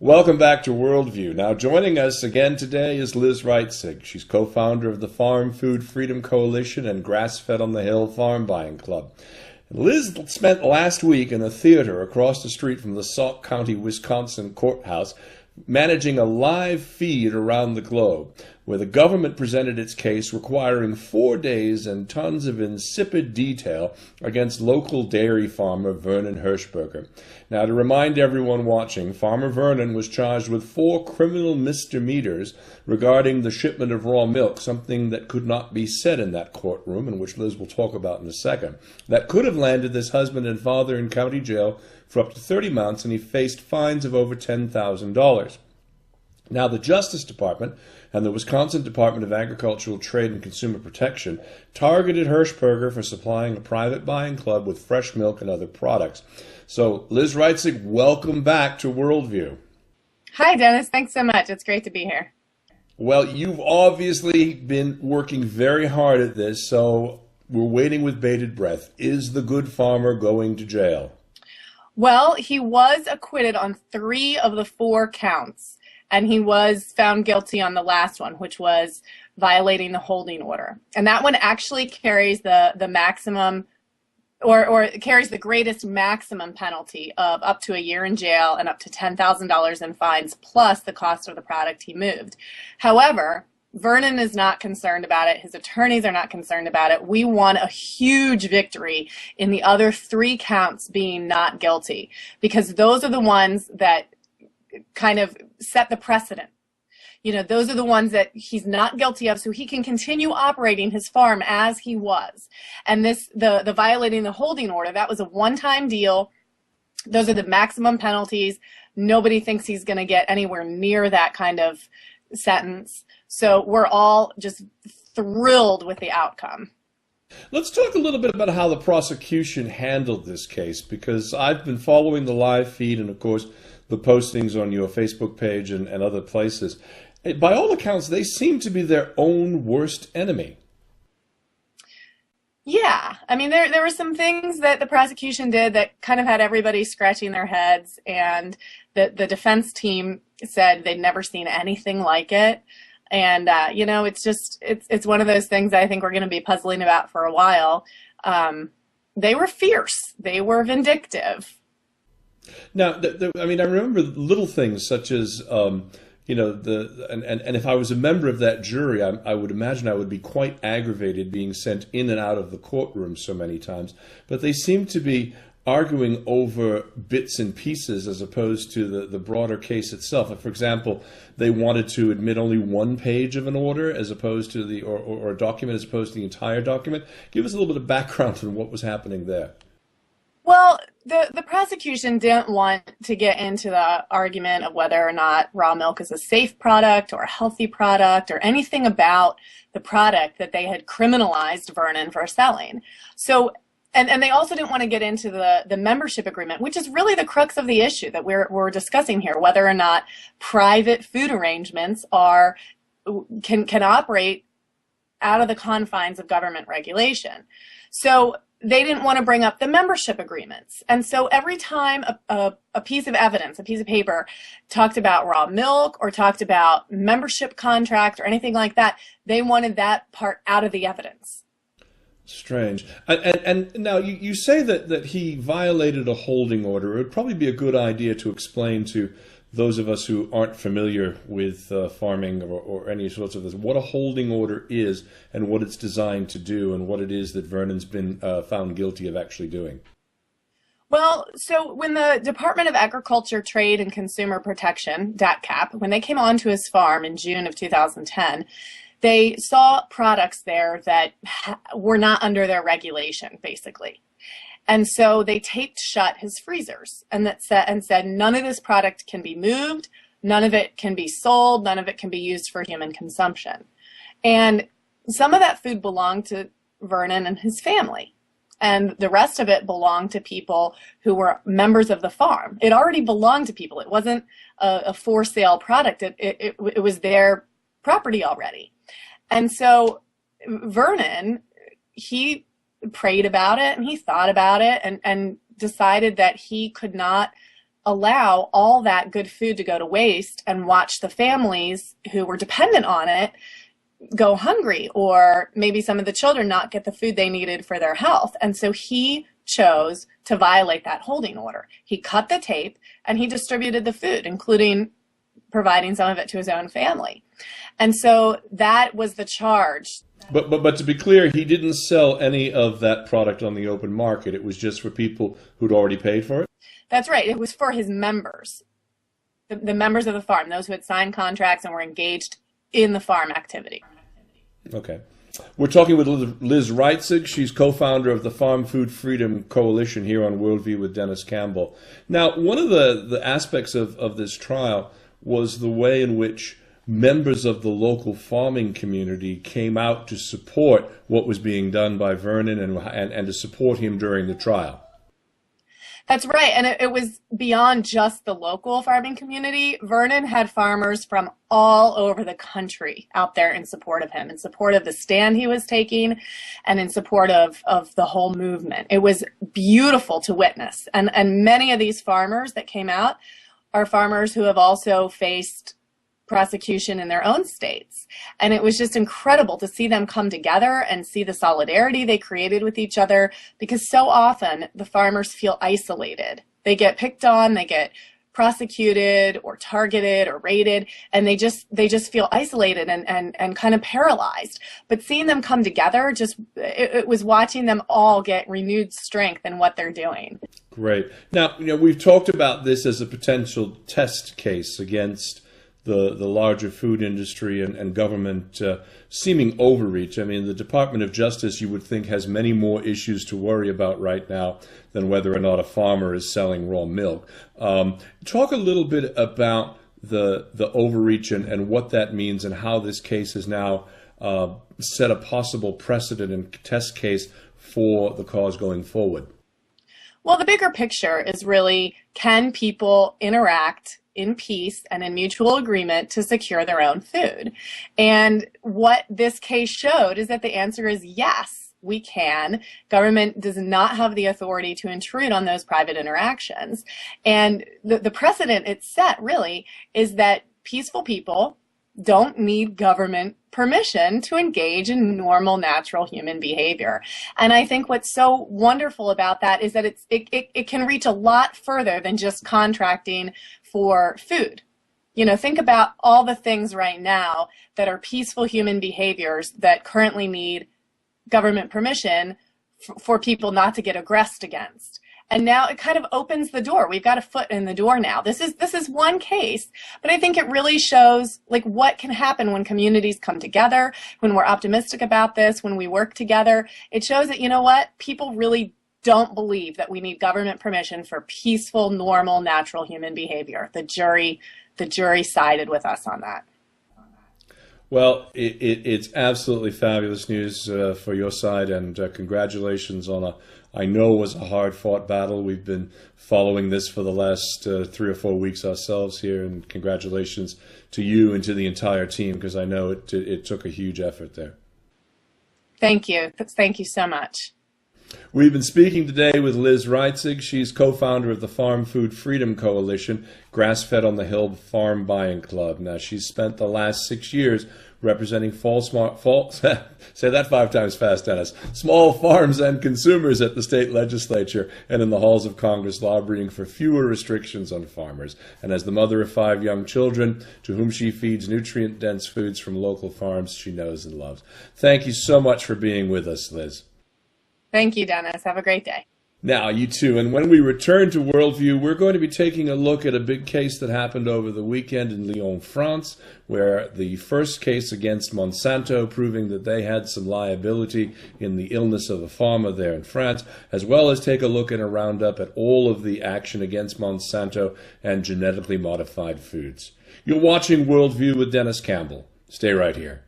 Welcome back to Worldview. Now, joining us again today is Liz Reitzig. She's co-founder of the Farm Food Freedom Coalition and Grass Fed on the Hill Farm Buying Club. Liz spent last week in a theater across the street from the Sauk County, Wisconsin courthouse, managing a live feed around the globe, where the government presented its case requiring 4 days and tons of insipid detail against local dairy farmer Vernon Herschberger. Now, to remind everyone watching, Farmer Vernon was charged with 4 criminal misdemeanors regarding the shipment of raw milk, something that could not be said in that courtroom, and which Liz will talk about in a second. That could have landed this husband and father in county jail for up to 30 months, and he faced fines of over $10,000. Now, the Justice Department and the Wisconsin Department of Agricultural Trade and Consumer Protection targeted Herschberger for supplying a private buying club with fresh milk and other products. So, Liz Reitzig, welcome back to Worldview. Hi, Dennis. Thanks so much. It's great to be here. Well, you've obviously been working very hard at this, so we're waiting with bated breath. Is the good farmer going to jail? Well, he was acquitted on 3 of the 4 counts, and he was found guilty on the last one, which was violating the holding order. And that one actually carries the maximum, or carries the greatest maximum penalty of up to a year in jail and up to $10,000 in fines, plus the cost of the product he moved. However, Vernon is not concerned about it. His attorneys are not concerned about it. We won a huge victory in the other 3 counts being not guilty, because those are the ones that kind of set the precedent. You know, those are the ones that he's not guilty of, so he can continue operating his farm as he was. And the violating the holding order, that was a one-time deal. Those are the maximum penalties. Nobody thinks he's going to get anywhere near that kind of sentence. So we're all just thrilled with the outcome. Let's talk a little bit about how the prosecution handled this case, because I've been following the live feed and, of course, the postings on your Facebook page and other places. By all accounts, they seem to be their own worst enemy. Yeah, I mean, there were some things that the prosecution did that kind of had everybody scratching their heads, and the defense team said they'd never seen anything like it. And, you know, it's one of those things I think we're going to be puzzling about for a while. They were fierce. They were vindictive. Now, I mean, I remember little things such as, you know, and if I was a member of that jury, I would imagine I would be quite aggravated being sent in and out of the courtroom so many times. But they seem to be arguing over bits and pieces as opposed to the broader case itself. For example, they wanted to admit only 1 page of an order as opposed to or a document as opposed to the entire document. Give us a little bit of background on what was happening there. Well, the prosecution didn't want to get into the argument of whether or not raw milk is a safe product or a healthy product or anything about the product that they had criminalized Vernon for selling. So, and they also didn't want to get into the membership agreement, which is really the crux of the issue that we're discussing here, whether or not private food arrangements can operate out of the confines of government regulation. So they didn't want to bring up the membership agreements. And so every time a piece of evidence, a piece of paper talked about raw milk or talked about membership contract or anything like that, they wanted that part out of the evidence. Strange. And now you say that he violated a holding order. It would probably be a good idea to explain to those of us who aren't familiar with farming or any sorts of this, what a holding order is and what it's designed to do and what it is that Vernon's been found guilty of actually doing. Well, so when the Department of Agriculture, Trade and Consumer Protection, DATCAP, when they came onto his farm in June of 2010, they saw products there that were not under their regulation, basically. And so they taped shut his freezers and said none of this product can be moved, none of it can be sold, none of it can be used for human consumption. And some of that food belonged to Vernon and his family, and the rest of it belonged to people who were members of the farm. It already belonged to people. It wasn't a for sale product. It was their property already. And so Vernon, he prayed about it and he thought about it and decided that he could not allow all that good food to go to waste and watch the families who were dependent on it go hungry, or maybe some of the children not get the food they needed for their health. And so he chose to violate that holding order. He cut the tape and he distributed the food, including providing some of it to his own family. And so that was the charge. But to be clear, he didn't sell any of that product on the open market. It was just for people who'd already paid for it? That's right. It was for his members, the members of the farm, those who had signed contracts and were engaged in the farm activity. Okay. We're talking with Liz Reitzig. She's co-founder of the Farm Food Freedom Coalition here on Worldview with Denis Campbell. Now, one of the aspects of this trial was the way in which members of the local farming community came out to support what was being done by Vernon and to support him during the trial. That's right. And it was beyond just the local farming community. Vernon had farmers from all over the country out there in support of him, in support of the stand he was taking, and in support of the whole movement. It was beautiful to witness. And many of these farmers that came out are farmers who have also faced prosecution in their own states. And it was just incredible to see them come together and see the solidarity they created with each other, because so often the farmers feel isolated. They get picked on, they get prosecuted or targeted or raided, and they just feel isolated and kind of paralyzed. But seeing them come together, it was watching them all get renewed strength in what they're doing. Great. Now, we've talked about this as a potential test case against the larger food industry and government seeming overreach. I mean, the Department of Justice, you would think, has many more issues to worry about right now than whether or not a farmer is selling raw milk. Talk a little bit about the overreach and what that means, and how this case has now set a possible precedent and test case for the cause going forward. Well, the bigger picture is really, can people interact in peace and in mutual agreement to secure their own food? And what this case showed is that the answer is yes, we can. Government does not have the authority to intrude on those private interactions. And the precedent it's set really is that peaceful people don't need government permission to engage in normal, natural human behavior. And I think what's so wonderful about that is that it can reach a lot further than just contracting for food. Think about all the things right now that are peaceful human behaviors that currently need government permission for people not to get aggressed against. And now it kind of opens the door. We've got a foot in the door now. This is one case, but I think it really shows what can happen when communities come together, when we're optimistic about this, when we work together. It shows that, people really don't believe that we need government permission for peaceful, normal, natural human behavior. The jury sided with us on that. Well, it's absolutely fabulous news for your side, and congratulations on I know was a hard-fought battle. We've been following this for the last 3 or 4 weeks ourselves here, and congratulations to you and to the entire team, because I know it took a huge effort there. Thank you. Thank you so much. We've been speaking today with Liz Reitzig. She's co-founder of the Farm Food Freedom Coalition, Grass-Fed on the Hill Farm Buying Club. Now, she's spent the last 6 years representing say that 5 times fast, Dennis, small farms and consumers at the state legislature and in the halls of Congress, lobbying for fewer restrictions on farmers. And as the mother of 5 young children to whom she feeds nutrient-dense foods from local farms she knows and loves. Thank you so much for being with us, Liz. Thank you, Dennis. Have a great day. Now, you too. And when we return to Worldview, we're going to be taking a look at a big case that happened over the weekend in Lyon, France, where the first case against Monsanto, proving that they had some liability in the illness of a farmer there in France, as well as take a look at a roundup at all of the action against Monsanto and genetically modified foods. You're watching Worldview with Denis Campbell. Stay right here.